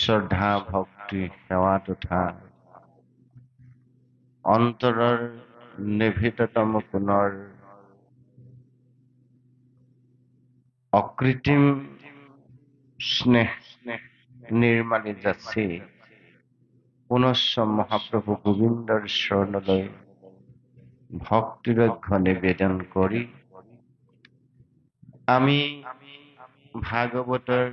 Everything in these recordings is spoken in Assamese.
শ্ৰদ্ধা ভক্তি সেৱা তথা অন্তৰৰ নিভৃততম কোণৰ অকৃত্ৰিম স্নেহ নিৰ্মালি যাচি পুনশ্চ মহাপ্ৰভু গোবিন্দৰ চৰণলৈ ভক্তিৰক্ষ নিবেদন কৰি আমি ভাগৱতৰ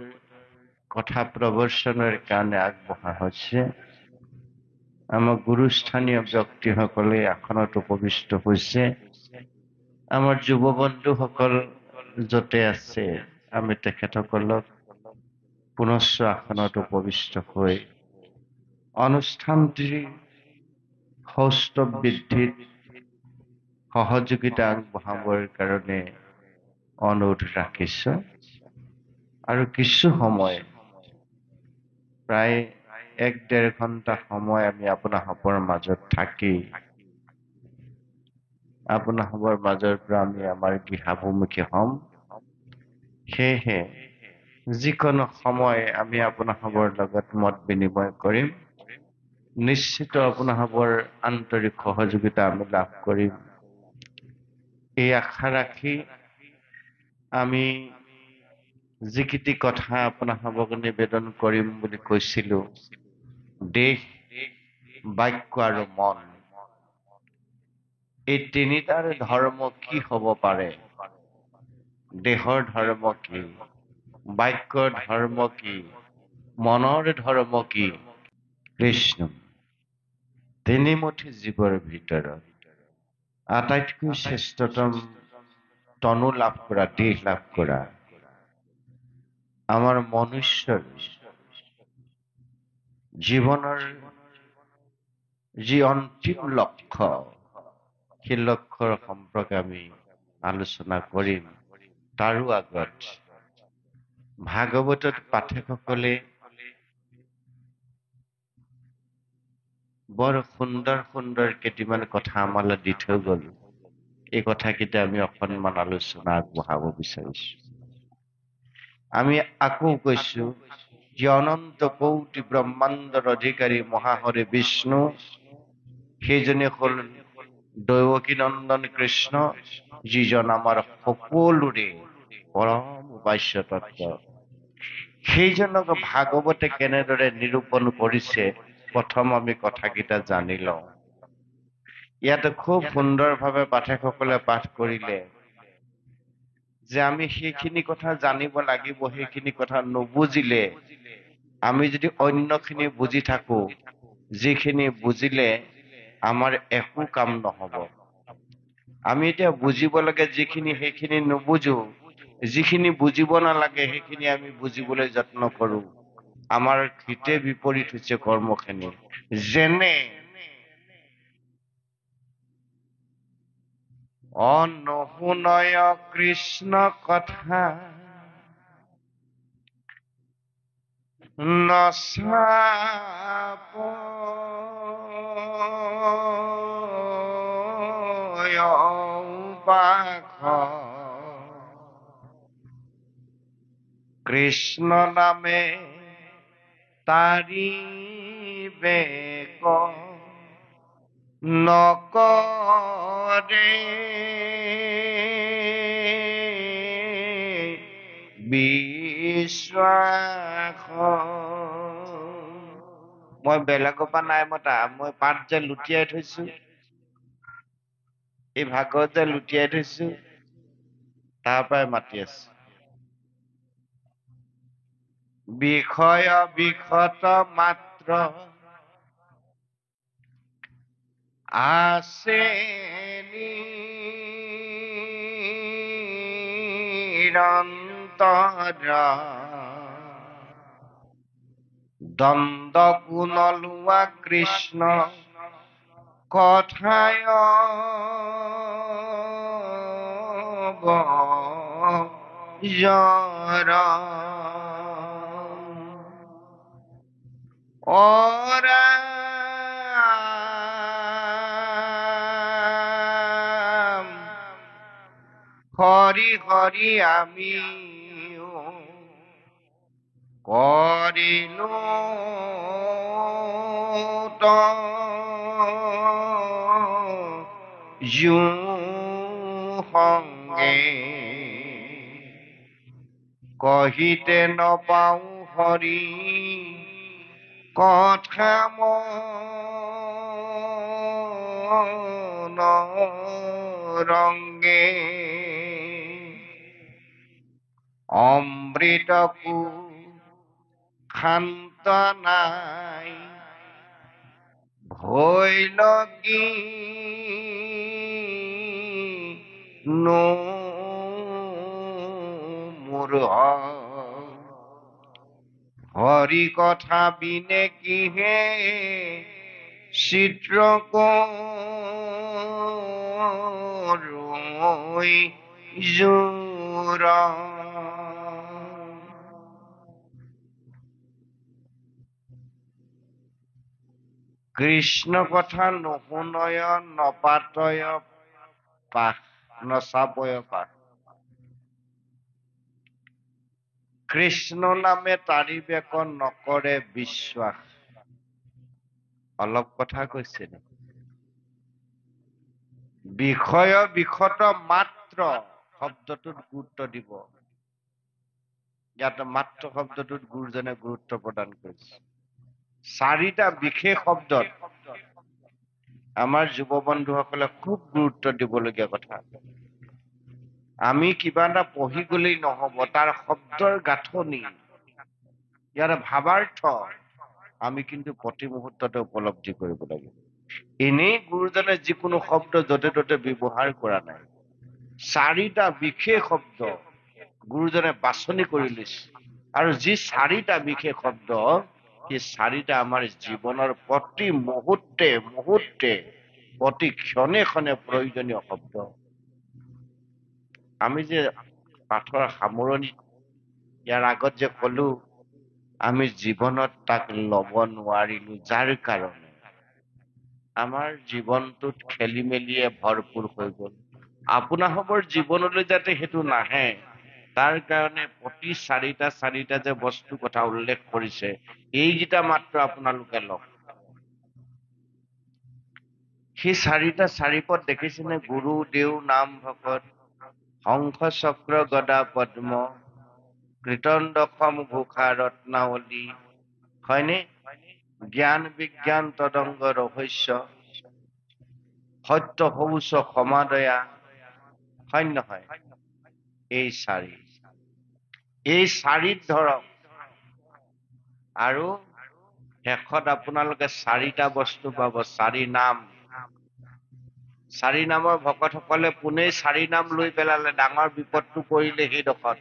কথা প্ৰবচনৰ কাৰণে আগবঢ়া হৈছে। আমাৰ গুৰুস্থানীয় ব্যক্তিসকলে আসনত উপবিষ্ট হৈছে। আমাৰ যুৱ বন্ধুসকল য'তে আছে আমি তেখেতসকলক পুনশ্চ আসনত উপবিষ্ট হৈ অনুষ্ঠানটিৰ সৌষ্ঠৱ বৃদ্ধিত সহযোগিতা আগবঢ়াবৰ কাৰণে অনুৰোধ ৰাখিছোঁ। আৰু কিছু সময় প্ৰায় 1-1.5 ঘণ্টা সময় আমি আপোনালোকৰ মাজত থাকি আপোনালোকৰ মাজৰ পৰা আমি আমাৰ গৃহাভিমুখী হ'ম। সেয়েহে যিকোনো সময় আমি আপোনালোকৰ লগত মত বিনিময় কৰিম। নিশ্চিত আপোনালোকৰ আন্তৰিক সহযোগিতা আমি লাভ কৰিম এই আশা ৰাখি আমি যিকেইটি কথা আপোনালোকক নিবেদন কৰিম বুলি কৈছিলোঁ, দেহ, বাক্য আৰু মন, এই তিনিটাৰ ধৰ্ম কি হ'ব পাৰে? দেহৰ ধৰ্ম কি, বাক্যৰ ধৰ্ম কি, মনৰ ধৰ্ম কি? কৃষ্ণ তিনিমুঠি জীৱৰ ভিতৰত আটাইতকৈ শ্ৰেষ্ঠতম তনু লাভ কৰা, দেহ লাভ কৰা আমাৰ মনুষ্যৰ জীৱনৰ যি অন্তিম লক্ষ্য, সেই লক্ষ্যৰ সম্পৰ্কে আমি আলোচনা কৰিম। তাৰো আগত ভাগৱতত পাঠকসকলে বৰ সুন্দৰ সুন্দৰ কেইটামান কথা আমালৈ দি থৈ গ'ল। এই কথাকেইটা আমি অকণমান আলোচনা আগবঢ়াব বিচাৰিছো। আমি আকৌ কৈছো যে অনন্ত কোটি ব্ৰহ্মাণ্ডৰ অধিকাৰী মহাহৰি বিষ্ণু, সেইজনে হ'ল দৈৱকী নন্দন কৃষ্ণ, যিজন আমাৰ সকলোৰে পৰম উপাস্য তত্ত্ব। সেইজনক ভাগৱতে কেনেদৰে নিৰূপণ কৰিছে প্ৰথম আমি কথাকেইটা জানি লওঁ। ইয়াতে খুব সুন্দৰভাৱে পাঠকসকলে পাঠ কৰিলে যে আমি সেইখিনি কথা জানিব লাগিব। সেইখিনি কথা নুবুজিলে, আমি যদি অন্যখিনি বুজি থাকো, যিখিনি বুজিলে আমাৰ একো কাম নহব। আমি এতিয়া বুজিব লাগে যিখিনি, সেইখিনি নুবুজো। যিখিনি বুজিব নালাগে সেইখিনি আমি বুজিবলৈ যত্ন কৰো। আমাৰ হিতে বিপৰীত হৈছে কৰ্মখিনি। যেনে অনুশুনয় কৃষ্ণ কথা নচাপ কৃষ্ণ নামে তাৰি বেক নকৰে বিশ্বাস। মই বেলেগৰ পৰা নাই মতা, মই পাঠ যে লুটিয়াই থৈছো, এই ভাগত যে লুটিয়াই থৈছো, তাৰ পৰাই মাতি আছো। বিষয় বিশত মাত্ৰ আছে নিৰন্তৰ, দ্বন্দ্ব গুণ লোৱা কৃষ্ণ কথায় জৰা অৰা হৰি হৰি আমি কৰিলো জু সংগে কহিতে নপাও হৰি কথা মন ৰংগে অমৃতকো শান্ত নাই ভৈল কি নো মোৰ হৰি কথা বিনে কিহে চিত্ৰ ৰৈ জোৰ কৃষ্ণ কথা নুশুনয় নপাতয় পাশ নচাপয় পাশ কৃষ্ণ নামে তাৰিবেক নকৰে বিশ্বাস অলপ কথা কৈছে বিষয় বিষত মাত্ৰ শব্দটোত গুৰুত্ব দিব ইয়াত মাত্ৰ শব্দটোত গুৰুজনে গুৰুত্ব প্ৰদান কৰিছে চাৰিটা বিশেষ শব্দত আমাৰ যুৱ বন্ধুসকলে খুব গুৰুত্ব দিবলগীয়া কথা আমি কিবা এটা পঢ়ি গলেই নহব তাৰ শব্দৰ গাঁথনি ইয়াৰ ভাৱাৰ্থ আমি কিন্তু প্ৰতি মুহূৰ্ততে উপলব্ধি কৰিব লাগিব এনেই গুৰুজনে যিকোনো শব্দ য'তে ত'তে ব্যৱহাৰ কৰা নাই চাৰিটা বিশেষ শব্দ গুৰুজনে বাছনি কৰি লৈছে আৰু যি চাৰিটা বিশেষ শব্দ সেই চাৰিটা আমাৰ জীৱনৰ প্ৰতি মুহূৰ্তে মুহূৰ্তে প্ৰতি ক্ষণে ক্ষণে প্ৰয়োজনীয় শব্দ আমি যে পাঠৰ সামৰণি ইয়াৰ আগত যে কলো আমি জীৱনত তাক ল'ব নোৱাৰিলো যাৰ কাৰণে আমাৰ জীৱনটোত খেলি মেলিয়ে ভৰপূৰ হৈ গ'ল আপোনাসৱৰ জীৱনলৈ যাতে সেইটো নাহে তাৰ কাৰণে প্ৰতি চাৰিটা যে বস্তু কথা উল্লেখ কৰিছে এইকেইটা মাত্ৰ আপোনালোকে লওক সেই চাৰিপদ দেখিছেনে গুৰু দেও নাম ভকত শংখ চক্ৰ গদা পদ্ম কীৰ্তন দশম ঘোষা ৰত্নাৱলী হয়নে জ্ঞান বিজ্ঞান তদংগ ৰহস্য সত্য শৌচ সমাদয়া হয় নহয় এই চাৰিত ধৰক আৰু শেষত আপোনালোকে চাৰিটা বস্তু পাব চাৰি নামৰ ভকতসকলে পোনেই চাৰি নাম লৈ পেলালে ডাঙৰ বিপদটো কৰিলে সেইডোখৰত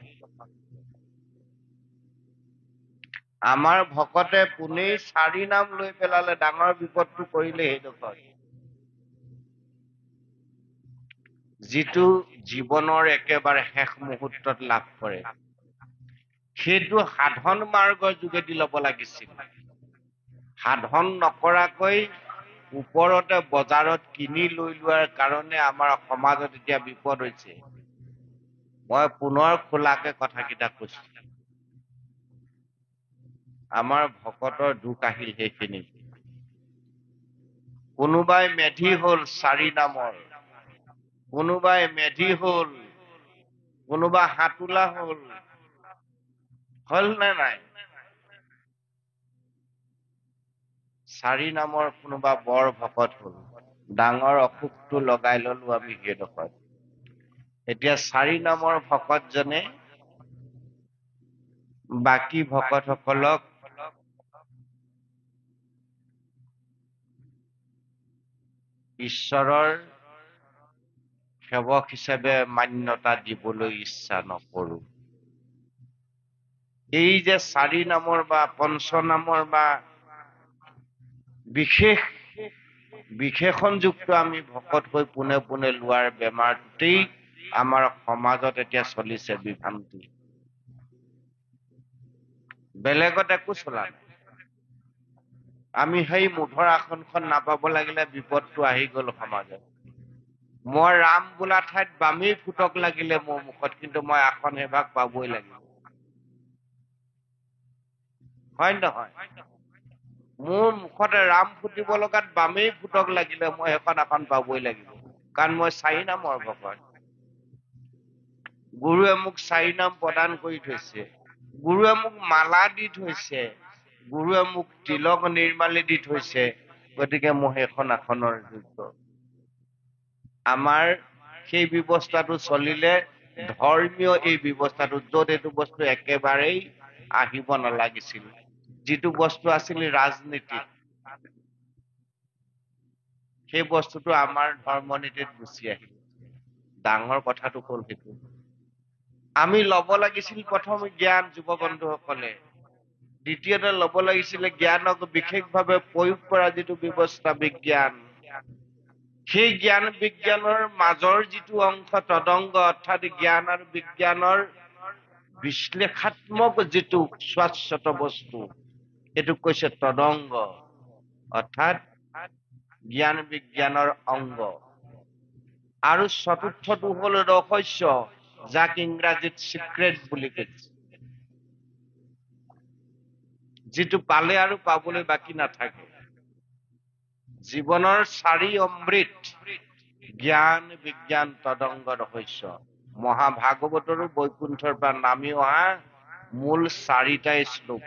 আমাৰ ভকতে পোনেই চাৰি নাম লৈ পেলালে ডাঙৰ বিপদটো কৰিলে সেইডোখৰত যিটো জীৱনৰ একেবাৰে শেষ মুহূৰ্তত লাভ কৰে সেইটো সাধন মাৰ্গৰ যোগেদি ল'ব লাগিছিল সাধন নকৰাকৈ ওপৰতে বজাৰত কিনি লৈ লোৱাৰ কাৰণে আমাৰ সমাজত এতিয়া বিপদ হৈছে মই পুনৰ খোলাকে কথাকেইটা কৈছো আমাৰ ভকতৰ দুখ আহিল সেইখিনি কোনোবাই মেধি হল চাৰি নামৰ কোনোবাই মেধি হল কোনোবা হাতোলা হল নে নাই চাৰি নামৰ কোনোবা বৰ ভকত হল ডাঙৰ অসুখটো লগাই ললো আমি সেইডোখৰত এতিয়া চাৰি নামৰ ভকতজনে বাকী ভকতসকলক ঈশ্বৰৰ সেৱক হিচাপে মান্যতা দিবলৈ ইচ্ছা নকৰো এই যে চাৰি নামৰ বা পঞ্চ নামৰ বা বিশেষণযুক্ত আমি ভকত হৈ পোনে পোনে লোৱাৰ বেমাৰতেই আমাৰ সমাজত এতিয়া চলিছে বিভ্ৰান্তি বেলেগত একো চলা নাই আমি সেই মুঠৰ আসনখন নাপাব লাগিলে বিপদটো আহি গল সমাজত মই ৰাম বোলা ঠাইত বামেই ফুটক লাগিলে মোৰ মুখত কিন্তু মই আসন এভাগ পাবই লাগিব হয় নহয়? মোৰ মুখতে ৰাম ফুটিব লগাত বামেই ফুটক লাগিলে মই সেইখন আসন পাবই লাগিব, কাৰণ মই চাৰি নামৰ ভকত। গুৰুৱে মোক চাৰি নাম প্ৰদান কৰি থৈছে, গুৰুৱে মোক মালা দি থৈছে, গুৰুৱে মোক তিলক নিৰ্মালি দি থৈছে, গতিকে মই সেইখন আসনৰ যোগ্য। আমাৰ সেই ব্যৱস্থাটো চলিলে ধৰ্মীয় এই ব্যৱস্থাটো, য'ত এইটো বস্তু একেবাৰেই আহিব নালাগিছিল, যিটো বস্তু আছিল ৰাজনীতিত, সেই বস্তুটো আমাৰ ধৰ্মনীতিত গুচি আহিল। ডাঙৰ কথাটো হ'ল সেইটো। আমি ল'ব লাগিছিল প্ৰথম জ্ঞান, যুৱ বন্ধুসকলে। দ্বিতীয়তে ল'ব লাগিছিলে জ্ঞানক বিশেষভাৱে প্ৰয়োগ কৰা যিটো ব্যৱস্থা বিজ্ঞান, সেই জ্ঞান বিজ্ঞানৰ মাজৰ যিটো অংশ তদংগ, অৰ্থাৎ জ্ঞান আৰু বিজ্ঞানৰ বিশ্লেষাত্মক যিটো শাশ্বত বস্তু, এইটোক কৈছে তদংগ, অৰ্থাৎ জ্ঞান বিজ্ঞানৰ অংগ। আৰু চতুৰ্থটো হ'ল ৰহস্য, যাক ইংৰাজীত চিক্ৰেট বুলি কৈছে, যিটো পালে আৰু পাবলৈ বাকী নাথাকে। জীৱনৰ চাৰি অমৃত, জ্ঞান বিজ্ঞান তদংগ ৰহস্য। মহাভাগৱতৰো বৈকুণ্ঠৰ পৰা নামি অহা মূল চাৰিটাই শ্লোক।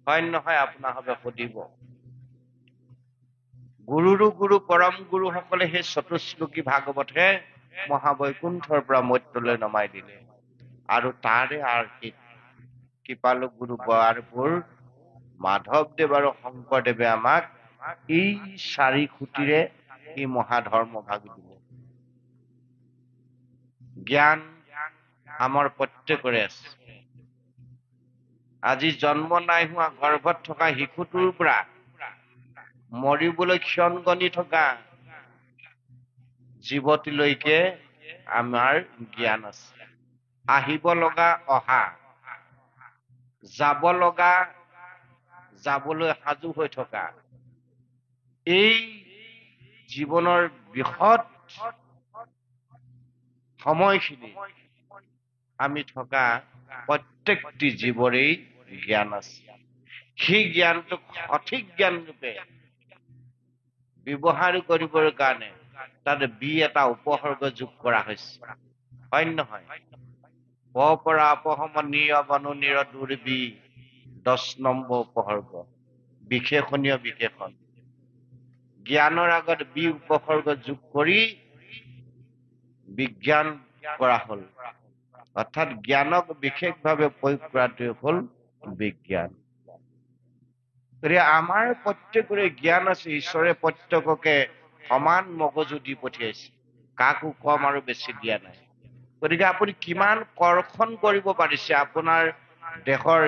হয় নহয় আপোনালোকে সুধিব? গুৰুৰো গুৰু পৰম গুৰুসকলে সেই চতুশ্লোকী ভাগৱতহে মহাবৈকুণ্ঠৰ পৰা মৰ্ত্যলৈ নমাই দিলে। আৰু তাৰে আৰ্হিত কৃপালু গুৰু বৰাৰপুৰ মাধৱদেৱ আৰু শংকৰদেৱে আমাক এই চাৰি খুঁটিৰে এই মহাধৰ্ম ভাগি দিলে। জ্ঞান আমাৰ প্ৰত্যেকৰে আছে। আজি জন্ম নাই হোৱা গৰ্ভত থকা শিশুটোৰ পৰা মৰিবলৈ ক্ষণ গণি থকা জীৱটিলৈকে আমাৰ জ্ঞান আছে। আহিব লগা অহা, যাব লগা যাবলৈ সাজু হৈ থকা, এই জীৱনৰ বৃহৎ সময়খিনি আমি থকা প্ৰত্যেকটি জীৱৰেই জ্ঞান আছে। সেই জ্ঞানটোক সঠিক জ্ঞান ৰূপে ব্যৱহাৰ কৰিবৰ কাৰণে তাত বি এটা উপসৰ্গ যোগ কৰা হৈছে। হয় নহয়? পৰা অপহম নিৰবনু নিৰদুৰ্বি, 10 নম্বৰ উপসৰ্গ, বিশেষণীয় বিশেষণ। জ্ঞানৰ আগত বি উপসৰ্গ যোগ কৰি বিজ্ঞান কৰা হল, অৰ্থাৎ জ্ঞানক বিশেষভাৱে প্ৰয়োগ কৰাটোৱে হল বিজ্ঞান। গতিকে আমাৰ প্ৰত্যেকৰে জ্ঞান আছে। ঈশ্বৰে প্ৰত্যেককে সমান মগজু দি পঠিয়াইছে, কাকো কম আৰু বেছি দিয়া নাই। গতিকে আপুনি কিমান কৰ্ষণ কৰিব পাৰিছে আপোনাৰ দেহৰ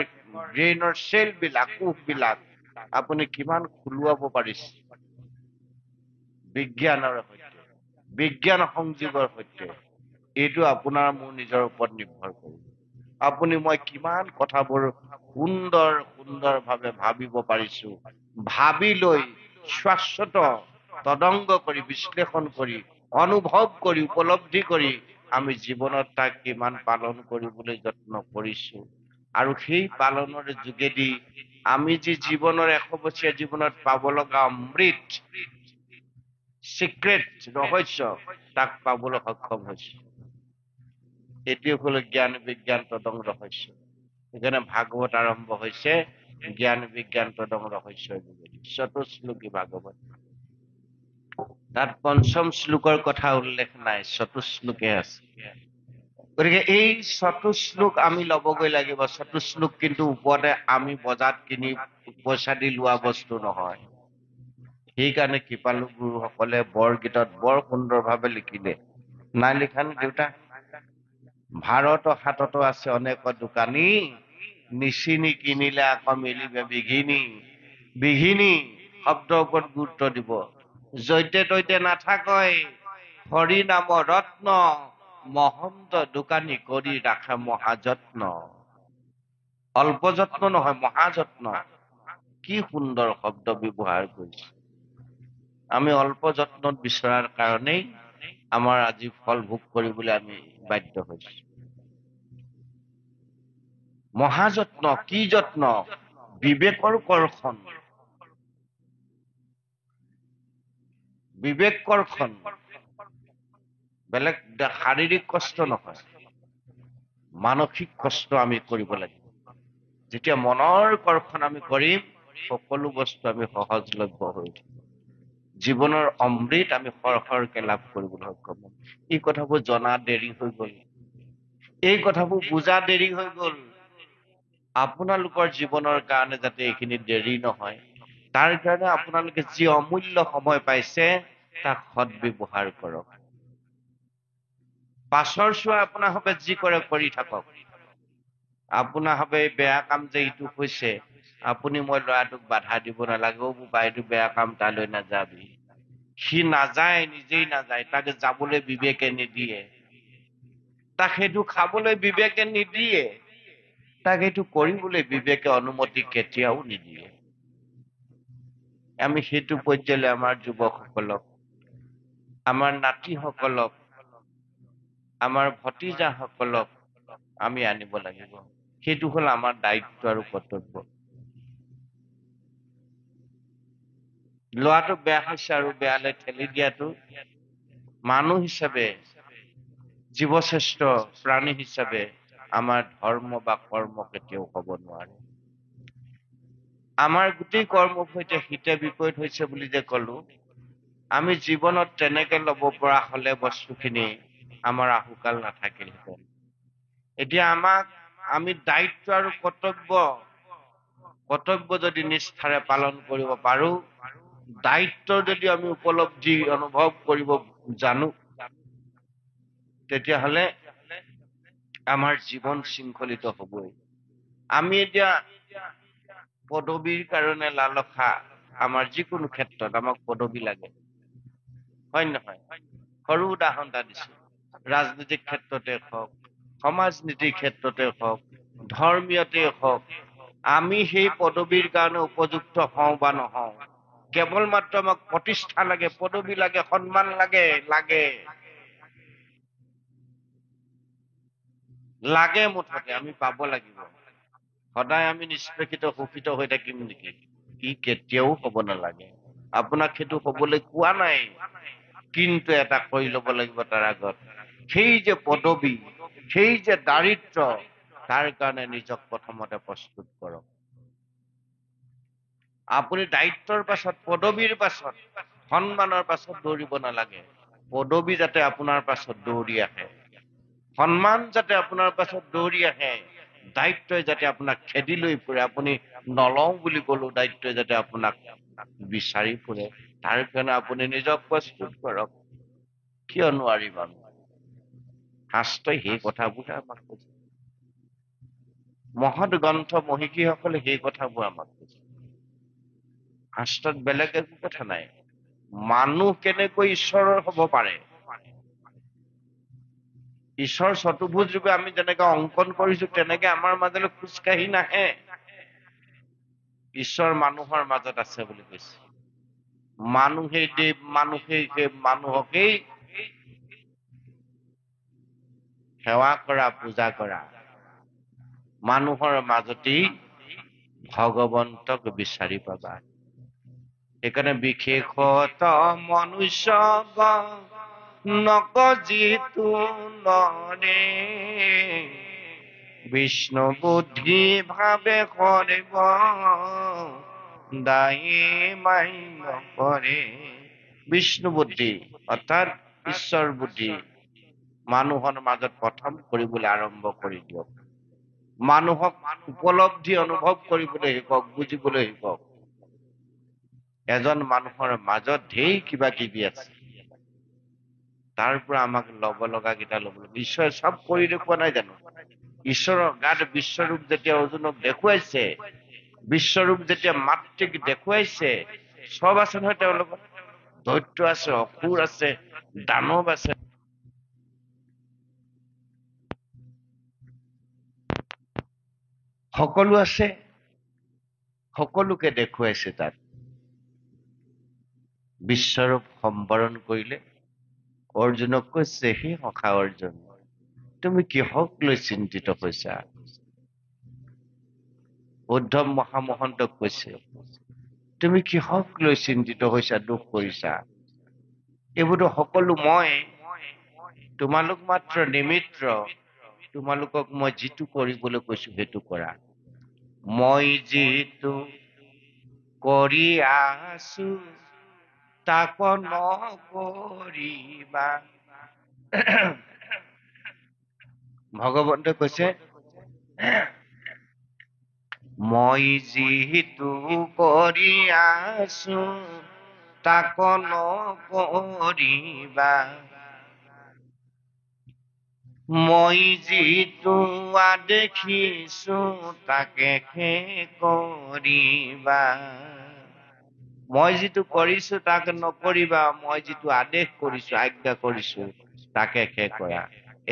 ব্ৰেইনৰ চেল বিলাক, কোষ বিলাক আপুনি কিমান খুলুৱাব পাৰিছে বিজ্ঞানৰ সৈতে, বিজ্ঞান সংযোগৰ সৈতে, এইটো আপোনাৰ মোৰ নিজৰ ওপৰত নিৰ্ভৰ কৰিব। আপুনি মই কিমান কথাবোৰ সুন্দৰ সুন্দৰ ভাৱে ভাবিব পাৰিছো, ভাবি লৈ শাশ্বত তদংগ কৰি, বিশ্লেষণ কৰি, অনুভৱ কৰি, উপলব্ধি কৰি আমি জীৱনত তাক কিমান পালন কৰিবলৈ যত্ন কৰিছো। আৰু সেই পালনৰ যোগেদি আমি যি জীৱনৰ 100 বছৰীয়া জীৱনত পাব লগা অমৃত, চিক্ৰেট ৰহস্য, তাক পাবলৈ সক্ষম হৈছে। এটি হল জ্ঞান বিজ্ঞান তদং ৰহস্য। সেইকাৰণে ভাগৱত আৰম্ভ হৈছে জ্ঞান বিজ্ঞান তদং ৰহস্যৰ যোগেদি, চতুশ্লোকী ভাগৱত। তাত পঞ্চম শ্লোকৰ কথা উল্লেখ নাই, চতুশ্লোকে আছে। গতিকে এই চতুশ্লোক আমি ল'বগৈ লাগিব। চতুশ্লোক কিন্তু ওপৰতে আমি বজাৰত কিনি পইচা দি লোৱা বস্তু নহয়। সেইকাৰণে কৃপালু গুৰুসকলে বৰগীতত বৰ সুন্দৰভাৱে লিখিলে। নাই লিখা নে দেউতা? ভাৰত হাততো আছে অনেক দোকানী, নিচিনি কিনিলে আকৌ মিলিবে বিঘিনী। বিঘিনী শব্দৰ ওপৰত গুৰুত্ব দিব। জৈতে তৈতে নাথাকৈ হৰি নাম ৰত্ন, মহন্ত দোকানী কৰি ৰাখে মহাযত্ন। অল্প যত্ন নহয়, মহাযত্ন। কি সুন্দৰ শব্দ ব্যৱহাৰ কৰিছে। আমি অল্প যত্নত বিচৰাৰ কাৰণেই আমাৰ আজি ফল ভোগ কৰিবলৈ আমি বাধ্য হৈছো। মহাযত্ন কি যত্ন বিবেকৰ কৰ্ষণ বিবেক কৰ্ষণ বেলেগ শাৰীৰিক কষ্ট নহয় মানসিক কষ্ট আমি কৰিব লাগিব যেতিয়া মনৰ কৰ্ষণ আমি কৰিম সকলো বস্তু আমি সহজলভ্য হৈ উঠিম জীৱনৰ অমৃত আমি সৰসৰকে লাভ কৰিবলৈ সক্ষম হ'ম এই কথাবোৰ জনা দেৰি হৈ গ'ল এই কথাবোৰ বুজা দেৰি হৈ গ'ল আপোনালোকৰ জীৱনৰ কাৰণে যাতে এইখিনি দেৰি নহয় তাৰ কাৰণে আপোনালোকে যি অমূল্য সময় পাইছে তাক সদ্ব্যৱহাৰ কৰক পাছৰ চোৱা আপোনাৰভাৱে যি কৰে কৰি থাকক আপোনাৰভাৱে বেয়া কাম যে ইটো হৈছে আপুনি মই ল'ৰাটোক বাধা দিব নালাগে অ' বোপা এইটো বেয়া কাম তালৈ নাযাবি সি নাযায় নিজেই নাযায় তাকে যাবলৈ বিবেকে নিদিয়ে তাক সেইটো খাবলৈ বিবেকে নিদিয়ে তাক এইটো কৰিবলৈ বিবেকে অনুমতি কেতিয়াও নিদিয়ে আমি সেইটো পৰ্যায়লৈ আমাৰ যুৱকসকলক আমাৰ নাতিসকলক আমাৰ ভতিজাসকলক আমি আনিব লাগিব সেইটো হ'ল আমাৰ দায়িত্ব আৰু কৰ্তব্য ল'ৰাটো বেয়া হৈছে আৰু বেয়ালৈ ঠেলি দিয়াটো মানুহ হিচাপে জীৱশ্ৰেষ্ঠ প্ৰাণী হিচাপে আমাৰ ধৰ্ম বা কৰ্ম কেতিয়াও হ'ব নোৱাৰে আমাৰ গোটেই কৰ্মৰ সৈতে হিতে বিপৰীত হৈছে বুলি যে ক'লো আমি জীৱনত তেনেকে ল'ব পৰা হ'লে বস্তুখিনি আমাৰ আহুকাল নাথাকিলহেঁতেন এতিয়া আমাক আমি দায়িত্ব আৰু কৰ্তব্য যদি নিষ্ঠাৰে পালন কৰিব পাৰো দায়িত্বৰ যদি আমি উপলব্ধি অনুভৱ কৰিব জানো তেতিয়াহ'লে আমাৰ জীৱন শৃংখলিত হ'বই আমি এতিয়া পদবীৰ কাৰণে লালসা আমাৰ যিকোনো ক্ষেত্ৰত আমাক পদবী লাগে হয় নহয় সৰু উদাহৰণ এটা দিছো ৰাজনৈতিক ক্ষেত্ৰতে হওক সমাজনীতিৰ ক্ষেত্ৰতে হওক ধৰ্মীয়তে হওক আমি সেই পদবীৰ কাৰণে উপযুক্ত হওঁ বা নহওঁ কেৱল মাত্ৰ আমাক প্ৰতিষ্ঠা লাগে পদবী লাগে সন্মান লাগে মুঠতে আমি পাব লাগিব সদায় আমি নিষ্পেষিত শোষিত হৈ থাকিম নেকি ই কেতিয়াও হ'ব নালাগে আপোনাক সেইটো হ'বলৈ কোৱা নাই কিন্তু এটা কৰি ল'ব লাগিব তাৰ আগত সেই যে পদবী সেই যে দাৰিদ্ৰ তাৰ কাৰণে নিজক প্ৰথমতে প্ৰস্তুত কৰক আপুনি দায়িত্বৰ পাছত পদবীৰ পাছত সন্মানৰ পাছত দৌৰিব নালাগে পদবী যাতে আপোনাৰ পাছত দৌৰি আহে সন্মান যাতে আপোনাৰ পাছত দৌৰি আহে দায়িত্বই যাতে আপোনাক খেদি লৈ ফুৰে আপুনি নলওঁ বুলি ক'লো দায়িত্বই যাতে আপোনাক বিচাৰি ফুৰে তাৰ কাৰণে আপুনি নিজক প্ৰস্তুত কৰক কিয় নোৱাৰিম আমি শাস্ত্ৰই সেই কথাবোৰ আমাক কৈছে মহৎ গ্ৰন্থ মহিষীসকলে সেই কথাবোৰ আমাক কৈছে শাস্ত্ৰত বেলেগ একো কথা নাই মানুহ কেনেকৈ ঈশ্বৰৰ হ'ব পাৰে ঈশ্বৰ চতুৰ্ভুজ ৰূপে আমি যেনেকে অংকন কৰিছো তেনেকে আমাৰ মাজলৈ খোজকাঢ়ি নাহে ঈশ্বৰ মানুহৰ মাজত আছে বুলি কৈছে মানুহেই দেৱ মানুহকেই সেৱা কৰা পূজা কৰা মানুহৰ মাজতেই ভগৱন্তক বিচাৰি পাবা সেইকাৰণে বিশেষত মনুষ্য নকজিতো নৰে বিষ্ণু বুদ্ধি ভাবে কৰিব দায়ী মাই নকৰে বিষ্ণু বুদ্ধি অৰ্থাৎ ঈশ্বৰ বুদ্ধি মানুহৰ মাজত প্ৰথম কৰিবলৈ আৰম্ভ কৰি দিয়ক মানুহক উপলব্ধি অনুভৱ কৰিবলৈ শিকক বুজিবলৈ শিকক এজন মানুহৰ মাজত ঢেৰ কিবা কিবি আছে তাৰ পৰা আমাক ল'ব লগা কেইটা ল'ব লাগিব ঈশ্বৰে চব কৰি দেখুওৱা নাই জানো ঈশ্বৰৰ গাত বিশ্বৰূপ যেতিয়া অৰ্জুনক দেখুৱাইছে বিশ্বৰূপ যেতিয়া মাতৃক দেখুৱাইছে চব আছে নহয় তেওঁৰ লগত দৈত্য আছে অসুৰ আছে দানৱ আছে সকলো আছে সকলোকে দেখুৱাইছে তাত বিশ্বৰূপ সম্বৰণ কৰিলে অৰ্জুনক কৈছে হে সখা অৰ্জুন তুমি কিহক লৈ চিন্তিত হৈছা উদ্ধৱ মহামহন্তক কৈছে, তুমি কিহক লৈ চিন্তিত হৈছা, দুখ কৰিছা? এইবোৰতো সকলো মই, তোমালোক মাত্ৰ নিমিত্ৰ। তোমালোকক মই যিটো কৰিবলৈ কৈছো সেইটো কৰা। মই যিটো কৰি আছো তাক নকৰিবা। ভগৱন্তই কৈছে, মই যিটো কৰি আছো তাক নকৰিবা। মই যিটো দেখিছো তাকে কৰিবা। মই যিটো কৰিছো তাক নকৰিবা, মই যিটো আদেশ কৰিছো, আজ্ঞা কৰিছো তাকে কৰা।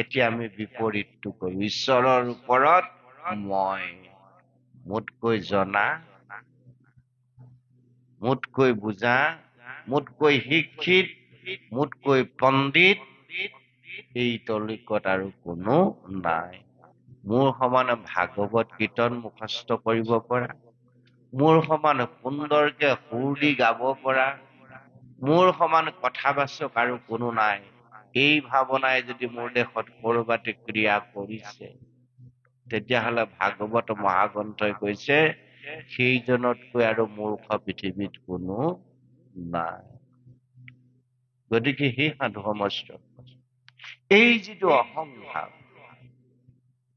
এতিয়া আমি বিপৰীতটো কৰো। ঈশ্বৰৰ ওপৰত মই, মোতকৈ জনা, মোতকৈ বুজা, মোতকৈ শিক্ষিত, মোতকৈ পণ্ডিত এই তলিকত আৰু কোনো নাই। মোৰ সমান ভাগৱত কীৰ্তন মুখস্থ কৰিব পৰা, মোৰ সমান সুন্দৰকে সুৰ দি গাব পৰা, মোৰ সমান কথাবাচক আৰু কোনো নাই। এই ভাৱনাই যদি মোৰ দেশত কৰবাতে ক্ৰিয়া কৰিছে, তেতিয়াহ'লে ভাগৱত মহাগ্ৰন্থই কৈছে সেইজনতকৈ আৰু মূৰ্খ পৃথিৱীত কোনো নাই। গতিকে সেই সাধু সমস্ত এই যিটো অহংভাৱ,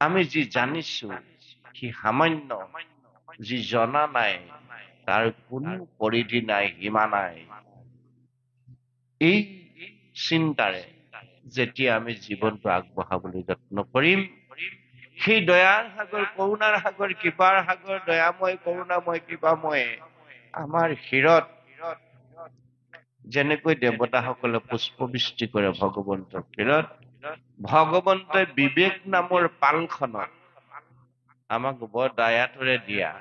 আমি যি জানিছো সি সামান্য, যি জনা নাই তাৰ কোনো পৰিধি নাই, সীমা নাই। এই চিন্তাৰে যেতিয়া আমি জীৱনটো আগবঢ়াবলৈ যত্ন কৰিম, সেই দয়াৰ সাগৰ, কৰোণাৰ সাগৰ, কৃপাৰ সাগৰ, দয়াময়, কৰোণাময়, কৃপাময় আমাৰ শিৰত যেনেকৈ দেৱতাসকলে পুষ্পবৃষ্টি কৰে ভগৱন্তৰ শিৰত, ভগৱন্তই বিবেক নামৰ পালখনত আমাক বৰ দয়াটোৰে দিয়া,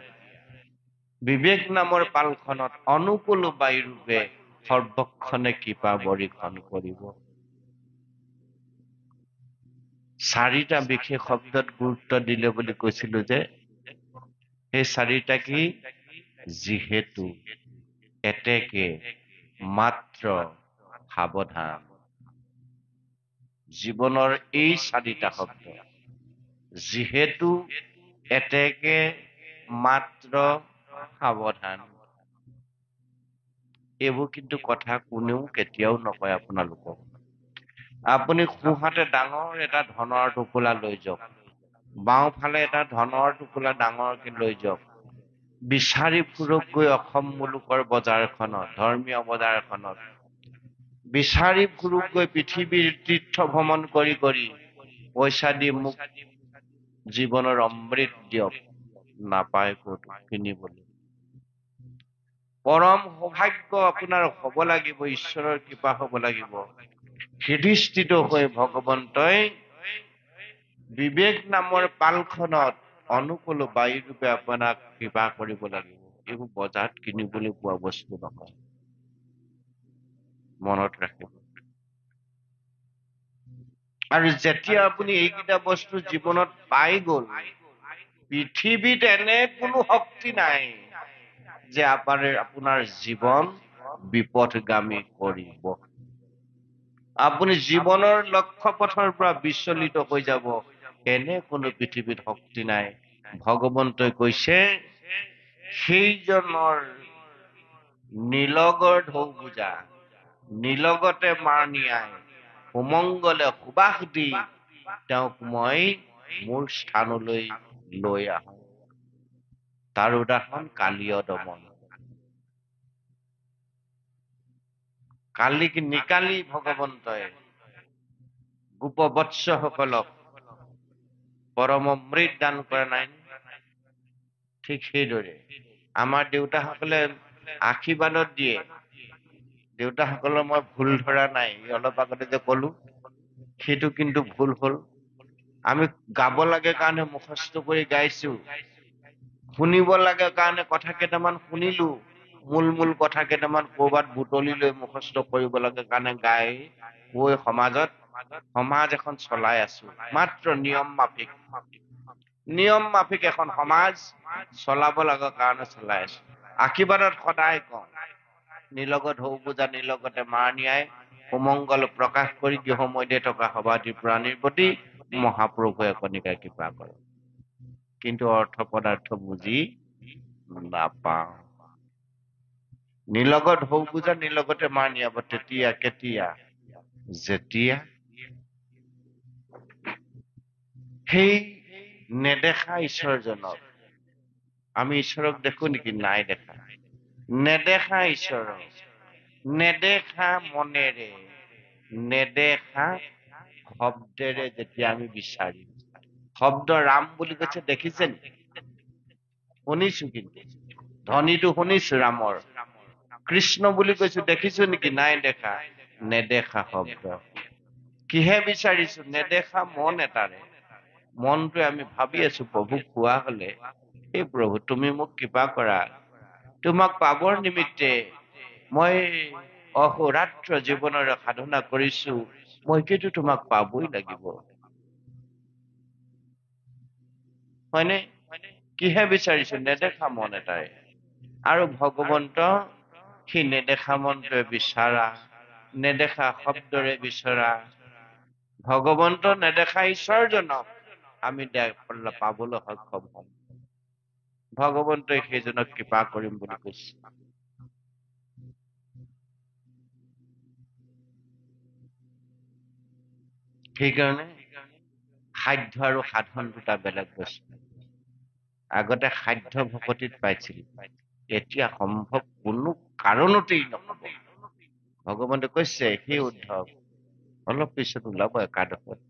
বিবেক নামৰ পালখনত অনুকূল বায়ুৰূপে সৰ্বক্ষণে কৃপা বৰিখন কৰিব। চাৰিটা বিশেষ শব্দত গুৰুত্ব দিলে বুলি কৈছিলো যে, সেই চাৰিটা কি? যিহেতু, এতেকে, মাত্ৰ, সাৱধান। জীৱনৰ এই চাৰিটা শব্দ, যিহেতু, এতেকে, মাত্ৰ, সাৱধান, এইবোৰ কিন্তু কথা কোনেও কেতিয়াও নকয় আপোনালোকক। আপুনি সোঁহাতে ডাঙৰ এটা ধনৰ টোপোলা লৈ যাওক, বাওঁফালে এটা ধনৰ টোপোলা ডাঙৰকে লৈ যাওক, বিচাৰি ফুৰক গৈ অসম মুলুকৰ বজাৰখনত, ধৰ্মীয় বজাৰখনত বিচাৰি ফুৰক গৈ, পৃথিৱীৰ তীৰ্থ ভ্ৰমণ কৰি কৰি পইচা দি মোক জীৱনৰ অমৃত দিয়ক, নাপায় ক'ত কিনিবলৈ। পৰম সৌভাগ্য আপোনাৰ হব লাগিব, ঈশ্বৰৰ কৃপা হব লাগিব। সিধিষ্ঠিত হৈ ভগৱন্তই বিবেক নামৰ পালখনত অনুকূল বায়ুৰূপে আপোনাক কৃপা কৰিব লাগিব। এইবোৰ বজাৰত কিনিবলৈ পোৱা বস্তু নহয়, মনত ৰাখিব। আৰু যেতিয়া আপুনি এইকেইটা বস্তু জীৱনত পাই গল, পৃথিৱীত এনে কোনো শক্তি নাই যে আপোনাৰ জীৱন বিপথগামী কৰিব। আপুনি জীৱনৰ লক্ষ্য পথৰ পৰা বিচলিত হৈ যাব, এনে কোনো পৃথিৱীত শক্তি নাই। ভগৱন্তই কৈছে, সেইজনৰ নীলগৰ ঢৌ বুজা, নীলগতে মাৰ নিয়াই, সুমংগলে সুবাস দি তেওঁক মই মোৰ স্থানলৈ লৈ আহো। তাৰ উদাহৰণ কালীয় দমন। কালিক নিকালি ভগৱন্তই গোপবৎসসকলক পৰম অমৃত দান কৰা নাই? ঠিক সেইদৰে আমাৰ দেউতাসকলে আশীৰ্বাদত দিয়ে। দেউতাসকলৰ মই ভুল ধৰা নাই, অলপ আগতে যে কলো সেইটো কিন্তু ভুল হল। আমি গাব লাগে কাৰণে মুখস্থ কৰি গাইছো, শুনিব লাগে কাৰণে কথা কেইটামান শুনিলো, মূল কথা কেইটামান কৰবাত বুটলি লৈ মুখস্থ কৰিব লাগে কাৰণে গাই গৈ সমাজ এখন চলাই আছো, মাত্ৰ নিয়ম মাফিক। নিয়ম মাফিক এখন সমাজ চলাব লগা কাৰণে চলাই আছো। আশীৰ্বাদত সদায় কওঁ, নিলগত হৌ পূজা নিলগতে মাৰ নিয়াই সুমংগল প্ৰকাশ কৰি গৃহমধ্যে থকা সবাদী প্ৰাণীৰ প্ৰতি মহাপ্ৰভুৱে কণিকা কৃপা কৰে। কিন্তু অৰ্থ পদাৰ্থ বুজি নাপাওঁ। নিলগত হৌ পূজা নিলগতে মাৰ নিয়াব তেতিয়া কেতিয়া, যেতিয়া সেই নেদেখা ঈশ্বৰজনক, আমি ঈশ্বৰক দেখো নেকি? নাই দেখা। নেদেখা ঈশ্বৰক নেদেখা মনেৰে, নেদেখা শব্দেৰে যেতিয়া আমি বিচাৰিম, শব্দ ৰাম বুলি কৈছে, দেখিছেন? শুনিছো, কিন্তু ধ্বনিটো শুনিছো ৰামৰ। কৃষ্ণ বুলি কৈছো, দেখিছো নেকি? নাই দেখা। নেদেখা শব্দ কিহে বিচাৰিছো? নেদেখা মন এটাৰে। মনটোৱে আমি ভাবি আছো প্ৰভুক পোৱা হলে, এই প্ৰভু তুমি মোক কৃপা কৰা, তোমাক পাবৰ নিমিত্তে মই অহোৰাত্ৰ জীৱনৰ সাধনা কৰিছো, মই কিন্তু তোমাক পাবই লাগিব, হয়নে? কিহে বিচাৰিছো? নেদেখা মন এটাৰে। আৰু ভগৱন্ত সেই নেদেখা মনটোৱে বিচৰা, নেদেখা শব্দৰে বিচৰা ভগৱন্ত, নেদেখা ঈশ্বৰজনক আমি পাবলৈ সক্ষম হম। ভগৱন্তই সেইজনক কৃপা কৰিম বুলি কৈছে। সেইকাৰণে সাধ্য আৰু সাধন দুটা বেলেগ বস্তু। আগতে সাধ্য ভকতিত পাইছিল, এতিয়া সম্ভৱ কোনো কাৰণতেই নহব। ভগৱন্তে কৈছে, সেই উদ্ধৱ অলপ পিছত ওলাব একাদশত,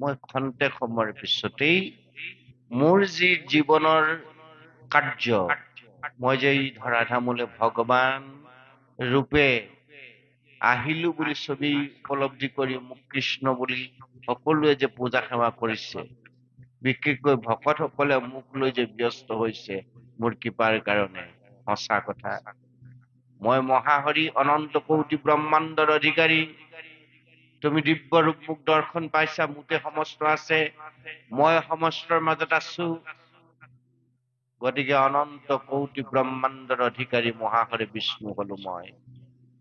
মই খন্তেক সময়ৰ পিছতেই মোৰ যি জীৱনৰ কাৰ্য, মই যে এই ধৰাধামলৈ ভগৱান ৰূপে আহিলো বুলি ছবি উপলব্ধি কৰি মোক কৃষ্ণ বুলি সকলোৱে যে পূজা সেৱা কৰিছে, বিশেষকৈ ভকতসকলে মোক লৈ যে ব্যস্ত হৈছে মোৰ কৃপাৰ কাৰণে, সঁচা কথা। মই মহাহৰি অনন্ত কোটি ব্ৰহ্মাণ্ডৰ অধিকাৰী, তুমি দিব্য ৰূপ মোক দৰ্শন পাইছা, মোতে সমস্ত আছে, মই সমস্তৰ মাজত আছো। গতিকে অনন্ত কোটি ব্ৰহ্মাণ্ডৰ অধিকাৰী মহাহৰি বিষ্ণু হলো মই।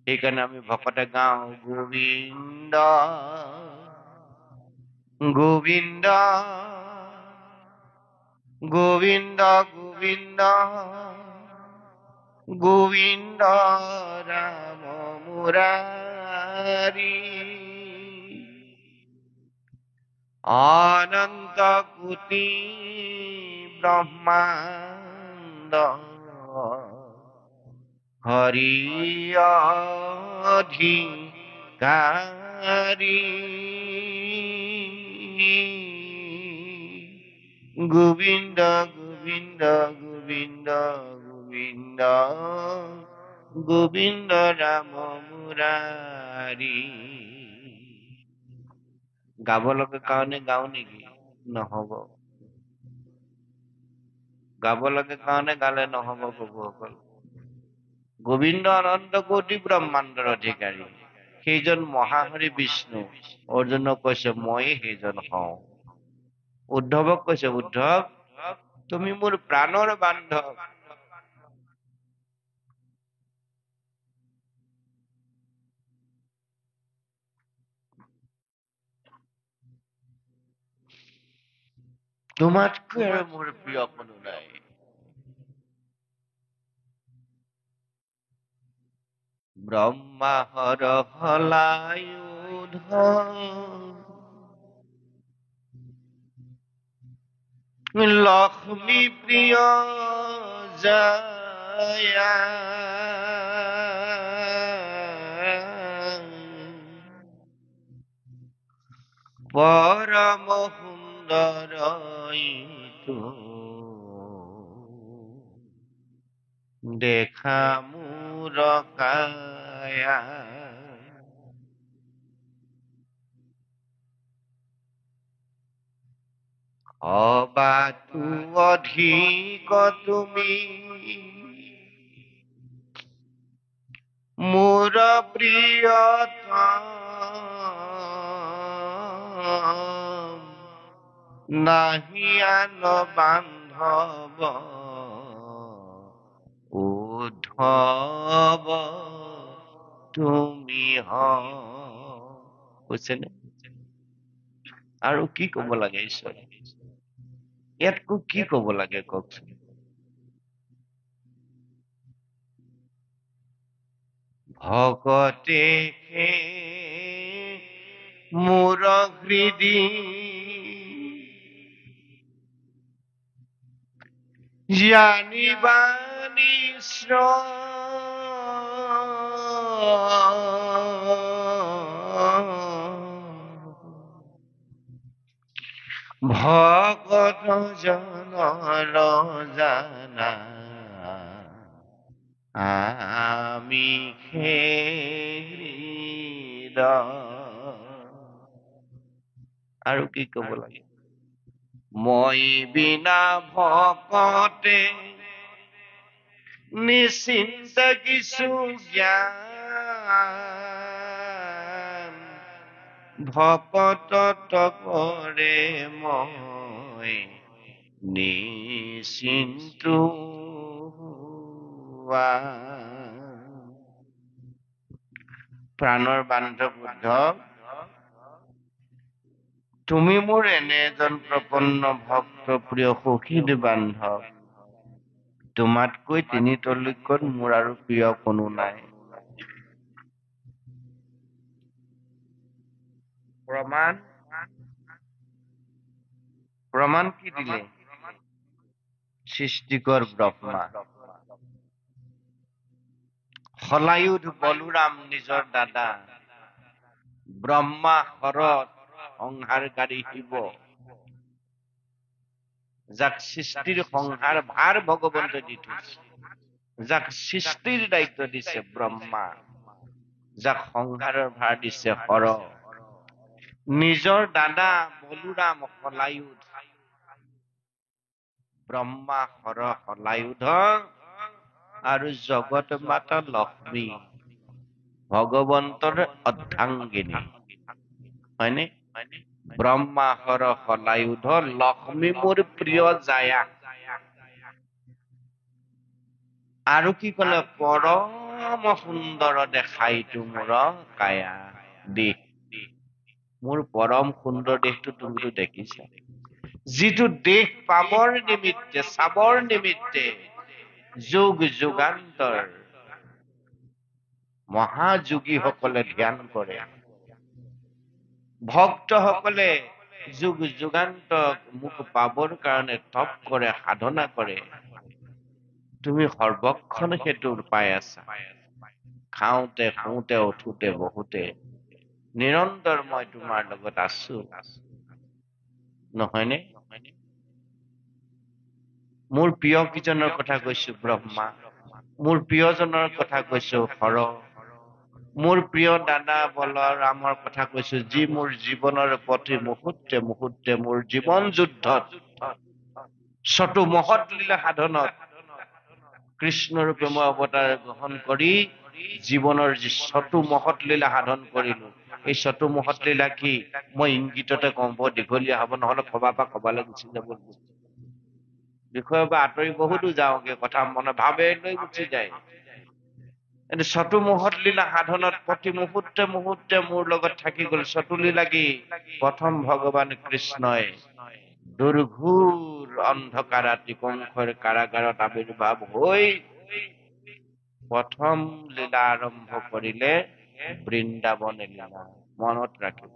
সেইকাৰণে আমি ভকতে গাওঁ, গোবিন্দ গোবিন্দ গোবিন্দ গোবিন্দ গোবিন্দ ৰাম মুৰাৰী, অনন্ত কোটি ব্ৰহ্মাণ্ড হৰি অধিকাৰী, গোবিন্দ গোবিন্দ গোবিন্দ গোবিন্দ গোবিন্দ ৰাম মুৰাৰী। গাব লগা কাৰণে গাও নেকি? নহব। গাব লাগে কাৰণে গালে নহব প্ৰভুসকল। গোবিন্দ অনন্ত কোটি ব্ৰহ্মাণ্ডৰ অধিকাৰী, সেইজন মহাহৰি বিষ্ণু। অৰ্জুনক কৈছে মই সেইজন হওঁ। উদ্ধৱক কৈছে, উদ্ধৱ তুমি মোৰ প্ৰাণৰ বান্ধৱ। তোমাতকৈ আৰু মোৰ প্ৰিয় কোনো নাই। ব্ৰহ্মা হৰ হলায়ুধ, লক্ষ্মী প্ৰিয় জয়া, পৰম সুন্দৰ দেখা মোৰ কায়া, অবাতু অধিক তুমি মোৰ প্ৰিয়তম, নাহিয়ান বান্ধৱ উদ্ধৱ তুমি কৈছেনে? আৰু কি কব লাগে ঈশ্বৰে? ইয়াতকৈ কি কব লাগে কওকচোন? ভকতে মোৰ হৃদি জানিবা ভকত জনৰ জানা আমি আৰু কি কব লাগে? মই বিনা ভকতে নিশ্চিন্ত কিছু জ্ঞান ভকত কৰে মই নিশ্চিন্ত প্ৰাণৰ বান্ধৱ উদ্ধৱ, তুমি মোৰ এনে এজন প্ৰপন্ন ভক্ত প্ৰিয় সখীৰ বান্ধৱ, তোমাতকৈ তিনি তলৈকত মোৰ আৰু প্ৰিয় কোনো নাই। প্ৰমাণ কি দিলে? সৃষ্টিকৰ ব্ৰহ্মা, হলায়ুধ বলোৰাম নিজৰ দাদা, ব্ৰহ্মা শৰৎ সংহাৰকাৰী শিৱ, যাক সৃষ্টিৰ সংহাৰ ভাৰ ভগৱন্তই দি থৈছে, যাক সৃষ্টিৰ দায়িত্ব দিছে ব্ৰহ্মা, যাক সংহাৰৰ ভাৰ দিছে হৰ, নিজৰ দাদা বলোৰাম হলায়ুধ, ব্ৰহ্মা হৰ হলায়ুধ আৰু জগত মাতা লক্ষ্মী ভগৱন্তৰ অৰ্ধাংগিনী, হয়নে? ব্ৰহ্মা হৰ হলায়ুধ লক্ষ্মী মোৰ প্ৰিয় জায়া। আৰু কি কলে? পৰম সুন্দৰ দেখাই তোমৰ কায়া দেহ। মোৰ পৰম সুন্দৰ দেহটো তুমিতো দেখিছা। যিটো দেহ পাবৰ নিমিত্তে, চাবৰ নিমিত্তে যুগ যুগান্তৰ মহাযোগীসকলে ধ্যান কৰে, ভক্তসকলে যুগ যুগান্তক মোক পাবৰ কাৰণে তপ কৰে, সাধনা কৰে। তুমি সৰ্বক্ষণ সেইটো পাই আছা। খাওঁতে শুওঁতে উঠোতে বহুতে নিৰন্তৰ মই তোমাৰ লগত আছো, নহয়নে? মোৰ প্ৰিয় কিজনৰ কথা কৈছো ব্ৰহ্মা, মোৰ প্ৰিয়জনৰ কথা কৈছো হৰ, মোৰ প্ৰিয় দাদা বলৰামৰ কথা কৈছো, যি মোৰ জীৱনৰ প্ৰতি মুহূৰ্তে মুহূৰ্তে মোৰ জীৱন যুদ্ধত চতু মহৎ লীলা সাধনত কৃষ্ণৰূপে মই অৱতাৰ গ্ৰহণ কৰি জীৱনৰ যি চতু মহৎ লীলা সাধন কৰিলো, এই চতু মহৎ লীলা কি মই ইংগিততে কম, বৰ দীঘলীয়া হব, নহলে খবা পৰা খবালৈ গুচি যাব। বিষয়ৰ পৰা আঁতৰি বহুতো যাওঁগে, কথা মনে ভাবে লৈ গুচি যায়। কিন্তু চতু মহৎ লীলা সাধনত প্ৰতি মুহূৰ্তে মুহূৰ্তে মোৰ লগত থাকি গল। চতু লীলা কি? প্ৰথম ভগৱান কৃষ্ণই দুৰ্ঘোৰ অন্ধকাৰ ৰাতি কংসৰ কাৰাগাৰত আৱিৰ্ভাৱ হৈ প্ৰথম লীলা আৰম্ভ কৰিলে বৃন্দাবন লীলা। মনত ৰাখিব,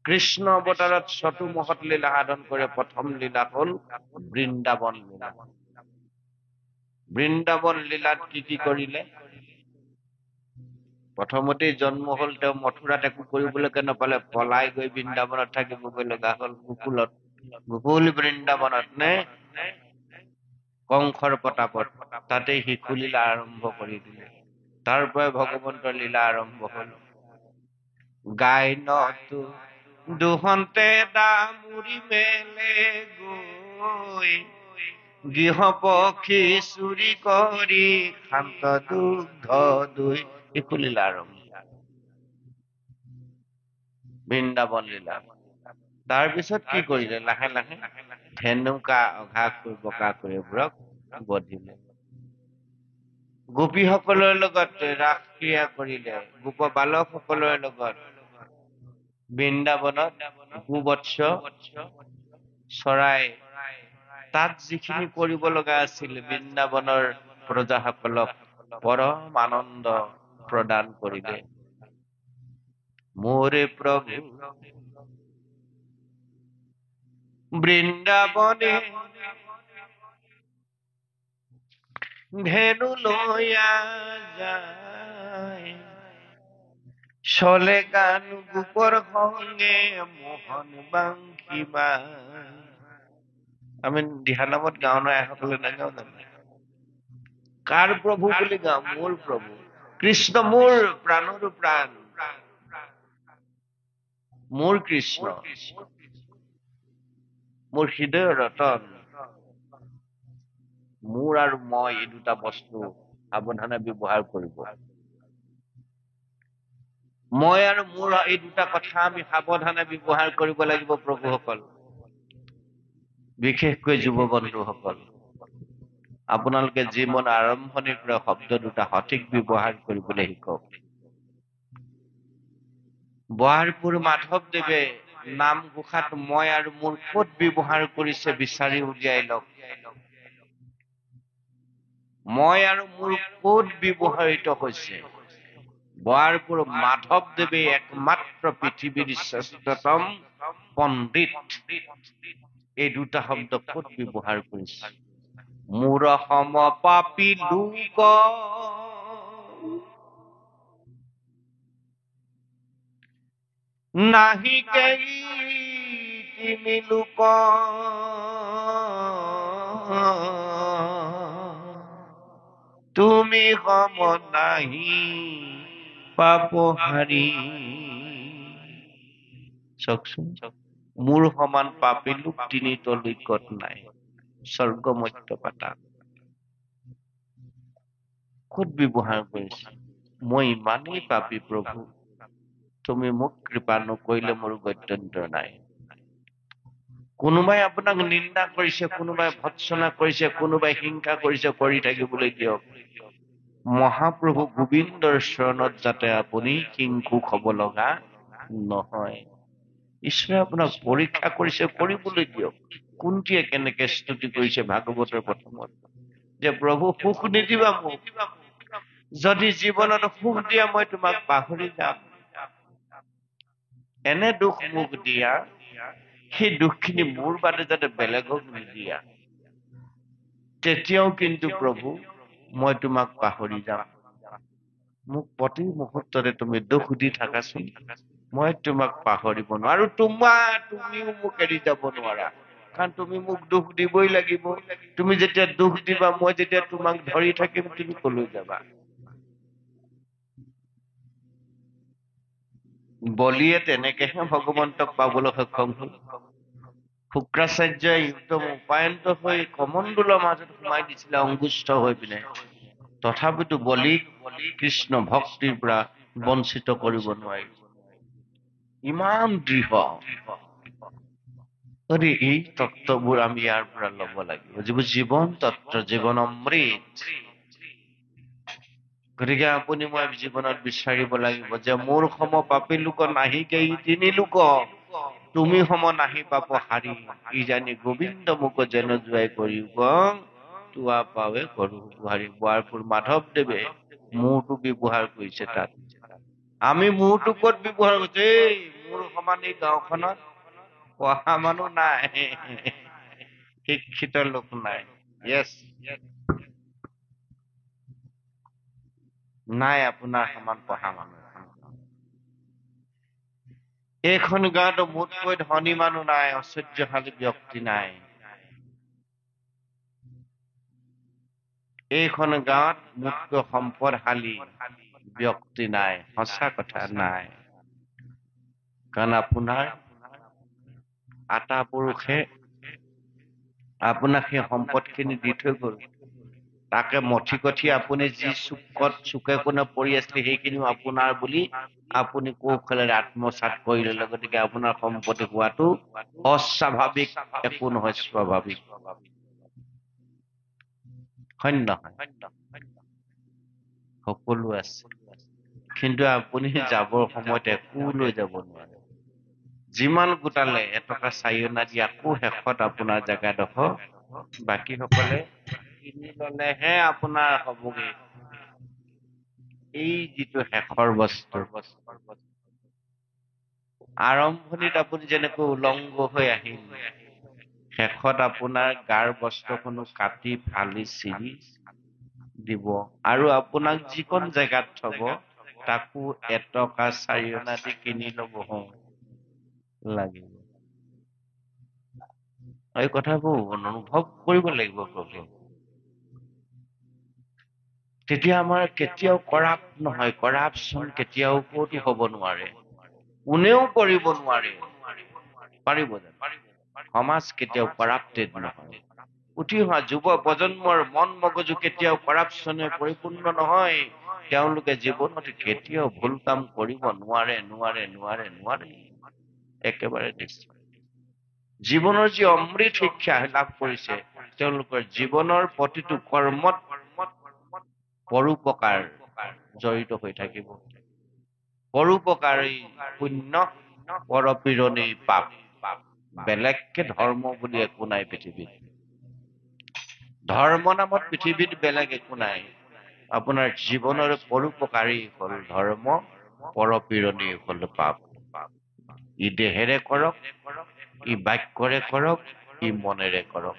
কৃষ্ণ অৱতাৰত চতু মহৎ লীলা সাধন কৰে। প্ৰথম লীলা হল বৃন্দাবন লীলা। বৃন্দাবন লীলাত কি কি কৰিলে? প্ৰথমতেই জন্ম হল, তেওঁ মথুৰাত একো কৰিবলৈকে নাপালে, পলাই গৈ বৃন্দাবনত থাকিবগৈ লগা হল। গোকুলত, গোকুল বৃন্দাবনত নে কংসৰ প্ৰতাপত, তাতেই শিশু লীলা আৰম্ভ কৰি দিলে। তাৰ পৰাই ভগৱন্তৰ লীলা আৰম্ভ হল। গায়নতো দুহন্তে দামুৰি মেলে গৈ, গৃহ পক্ষী চুৰি কৰি শান্ত দুগ্ধ দুই, শিশু লীলা আৰম্ভ। বৃন্দাবন লীলা। তাৰপিছত কি কৰিলে? লাহে লাহে ধেনুকা অঘা বকা কৰিবোৰক বধিলে। গোপীসকলৰ লগত ৰাস ক্ৰিয়া কৰিলে। গোপ বালকসকলৰ লগত বৃন্দাবনত গোবৎস চৰাই তাত যিখিনি কৰিব লগা আছিল বৃন্দাবনৰ প্ৰজাসকলক পৰম আনন্দ প্ৰদান কৰিলে। মোৰে প্ৰভু বৃন্দাবনে ধেনু লয়া যায়, চলে গান গোপর সঙ্গে মোহন বাংশী বায়। আমি দিহানামত গাঁও নাই সকলে নাগাও জানো? কাৰ প্ৰভু বুলি গাওঁ? মোৰ প্ৰভু কৃষ্ণ, মোৰ প্ৰাণৰো প্ৰাণ, মোৰ কৃষ্ণ, মোৰ হৃদয়ৰ ৰতন। মোৰ আৰু মই এই দুটা বস্তু সাৱধানে ব্যৱহাৰ কৰিব। মই আৰু মোৰ এই দুটা কথা আমি সাৱধানে ব্যৱহাৰ কৰিব লাগিব প্ৰভুসকল। বিশেষকৈ যুৱ বন্ধুসকল, আপোনালোকে জীৱন আৰম্ভণিৰ পৰা শব্দ দুটা সঠিক ব্যৱহাৰ কৰিবলৈ শিকক। বহাৰপুৰ মাধৱদেৱে নামঘোষাত মই আৰু মোৰ ক'ত ব্যৱহাৰ কৰিছে বিচাৰি উলিয়াই লওক। মই আৰু মোৰ ক'ত ব্যৱহৃত হৈছে? বহাৰপুৰ মাধৱদেৱে একমাত্ৰ পৃথিৱীৰ শ্ৰেষ্ঠতম পণ্ডিত এই দুটা শব্দ ক'ত ব্যৱহাৰ কৰিছে? মোৰ সম পাপী লোক নাহি কেই তিনি লোক, তুমি সম নাহি পাপহাৰী। চাওকচোন, মোৰ সমান পাপী লোক তিনি তলিকত নাই, স্বৰ্গ মধ্য পাতা। ক'ত ব্যৱহাৰ কৰিছে? মই ইমানেই পাপী প্ৰভু, তুমি মোক কৃপা নকৰিলে মোৰ গত্যন্তৰ নাই। কোনোবাই আপোনাক নিন্দা কৰিছে, কোনোবাই ভৎসনা কৰিছে, কোনোবাই হিংসা কৰিছে, কৰি থাকিবলৈ দিয়ক। মহাপ্ৰভু গোবিন্দৰ চৰণত যাতে আপুনি হিংসুক হব লগা নহয়। ঈশ্বৰে আপোনাক পৰীক্ষা কৰিছে, কৰিবলৈ দিয়ক। কোনটিয়ে কেনেকে স্তুতি কৰিছে ভাগৱতৰ প্ৰথমত যে প্ৰভু সুখ নিদিবা মোক, যদি জীৱনত সুখ দিয়া মই তোমাক পাহৰি যাম। এনে দুখ মোক দিয়া, সেই দুখখিনি মোৰ বাদে যাতে বেলেগক নিদিয়া, তেতিয়াও কিন্তু প্ৰভু মই তোমাক পাহৰি যাম। মোক প্ৰতি মুহূৰ্ততে তুমি দুখ দি থাকাচোন, মই তোমাক পাহৰিব নোৱাৰো। তুমিও মোক এৰি যাব নোৱাৰা, কাৰণ তুমি মোক দুখ দিবই লাগিব। তুমি যেতিয়া দুখ দিবা, মই যেতিয়া তোমাক ধৰি থাকিম, তুমি কলৈ যাবা? বলিয়ে তেনেকেহে ভগৱন্তক পাবলৈ সক্ষম হল। শুক্ৰাচাৰ্যই একদম উপায়ন্ত হৈ কমণ্ডলৰ মাজত সোমাই দিছিলে অংগুষ্ঠ হৈ পিনে, তথাপিতো বলিক কৃষ্ণ ভক্তিৰ পৰা বঞ্চিত কৰিব নোৱাৰি। ইমান দৃঢ়। গতিকে এই তত্ত্ববোৰ আমি ইয়াৰ পৰা ল'ব লাগিব, যিবোৰ জীৱন তত্ত্ব, জীৱন অমৃত। গতিকে আপুনি মই জীৱনত বিচাৰিব লাগিব যে মোৰ সম পাপী লোক নাহি কেই তিনি লোক, তুমি সম নাহি পাপ হাৰি। ই জানি গোবিন্দ মোক যেন জুৱাই কৰিব, তোৱা পাৱে কৰো বুহাৰী। বহাৰপুৰ মাধৱদেৱে মূৰটো ব্যৱহাৰ কৰিছে তাত। আমি মূৰটো ক'ত ব্যৱহাৰ কৰিছো? এই মোৰ সমান এই গাঁওখনত পঢ়া মানুহ নাই, শিক্ষিত লোক নাই। য়েছ, নাই আপোনাৰ সমান পঢ়া মানুহ। এইখন গাঁৱত মোতকৈ ধনী মানুহ নাই, ঐশ্বৰ্যশালী ব্যক্তি নাই। এইখন গাঁৱত মোতকৈ সম্পদশালী ব্যক্তি নাই। সঁচা কথা, নাই। কাৰণ আপোনাৰ আটা পুৰুষে আপোনাক সেই সম্পদখিনি দি থৈ গল। তাকে মঠি কঠি আপুনি যি চুকে কোণে পৰি আছিলে সেইখিনিও আপোনাৰ বুলি আপুনি কৌশলেৰে আত্মসাৎ কৰি ললে। গতিকে আপোনাৰ সম্পত্তি হোৱাটো অস্বাভাৱিক একো নহয়, স্বাভাৱিক। হয় নহয়? সকলো আছে, কিন্তু আপুনি যাবৰ সময়ত একো লৈ যাব নোৱাৰে। যিমান গোটালে এটকা চাৰিঅনা দি আকৌ শেষত আপোনাৰ জেগাডোখৰ বাকী সকলে কিনি ললেহে আপোনাৰ হ'বগে। এই যিটো শেষৰ বস্তু, আৰম্ভণিত আপুনি যেনেকৈ উলংগ হৈ আহিল, শেষত আপোনাৰ গাৰ বস্ত্ৰখনো কাটি ফালি চিৰি দিব আৰু আপোনাক যিকণ জেগাত থব তাকো এটকা চাৰিঅনা দি কিনি লব লাগিব। এই কথাবোৰ অনুভৱ কৰিব লাগিব প্ৰভু। তেতিয়া আমাৰ কেতিয়াও কৰাপ্ট নহয়, কৰাপচন কেতিয়াও ক'তো হ'ব নোৱাৰে, কোনেও কৰিব নোৱাৰে। পাৰিব জানো? সমাজ কেতিয়াও কৰাপ্টেড নহয়। উঠি অহা যুৱ প্ৰজন্মৰ মন মগজু কেতিয়াও কৰাপচনে পৰিপূৰ্ণ নহয়। তেওঁলোকে জীৱনত কেতিয়াও ভুল কাম কৰিব নোৱাৰে, নোৱাৰে, নোৱাৰে, নোৱাৰে। একেবাৰে নিশ্চয়। জীৱনৰ যি অমৃত শিক্ষা লাভ কৰিছে, তেওঁলোকৰ জীৱনৰ প্ৰতিটো কৰ্মত পৰোপকাৰ জড়িত হৈ থাকিব। পৰোপকাৰী পুণ্য, পৰপীড়নেই পাপ। বেলেগকে ধৰ্ম বুলি একো নাই পৃথিৱীত। ধৰ্ম নামত পৃথিৱীত বেলেগ একো নাই। আপোনাৰ জীৱনৰ পৰোপকাৰী হল ধৰ্ম, পৰপীড়নেই হল পাপ। ই দেহেৰে কৰক, ই বাক্যৰে কৰক, ই মনেৰে কৰক।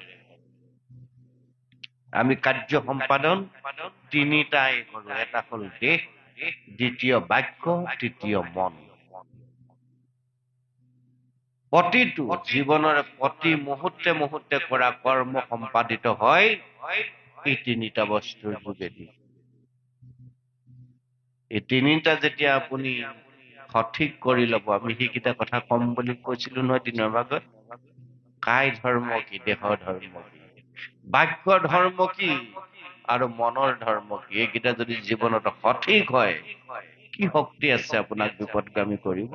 আমি কাৰ্য সম্পাদন তিনিটাই কৰো। এটা হল দেহ, দ্বিতীয় বাক্য, তৃতীয় মন। প্ৰতিটো জীৱনৰ প্ৰতি মুহূৰ্তে মুহূৰ্তে কৰা কৰ্ম সম্পাদিত হয় এই তিনিটা বস্তুৰ যোগেদি। এই তিনিটা যেতিয়া আপুনি সঠিক কৰি ল'ব, আমি সেইকেইটা কথা কম বুলি কৈছিলো নহয় দিনৰ ভাগত। কায় ধৰ্ম কি, দেহৰ ধৰ্ম কি, বাক্য ধৰ্ম কি আৰু মনৰ ধৰ্ম কি, এইকেইটা যদি জীৱনত সঠিক হয়, কি শক্তি আছে আপোনাক বিপদগামী কৰিব?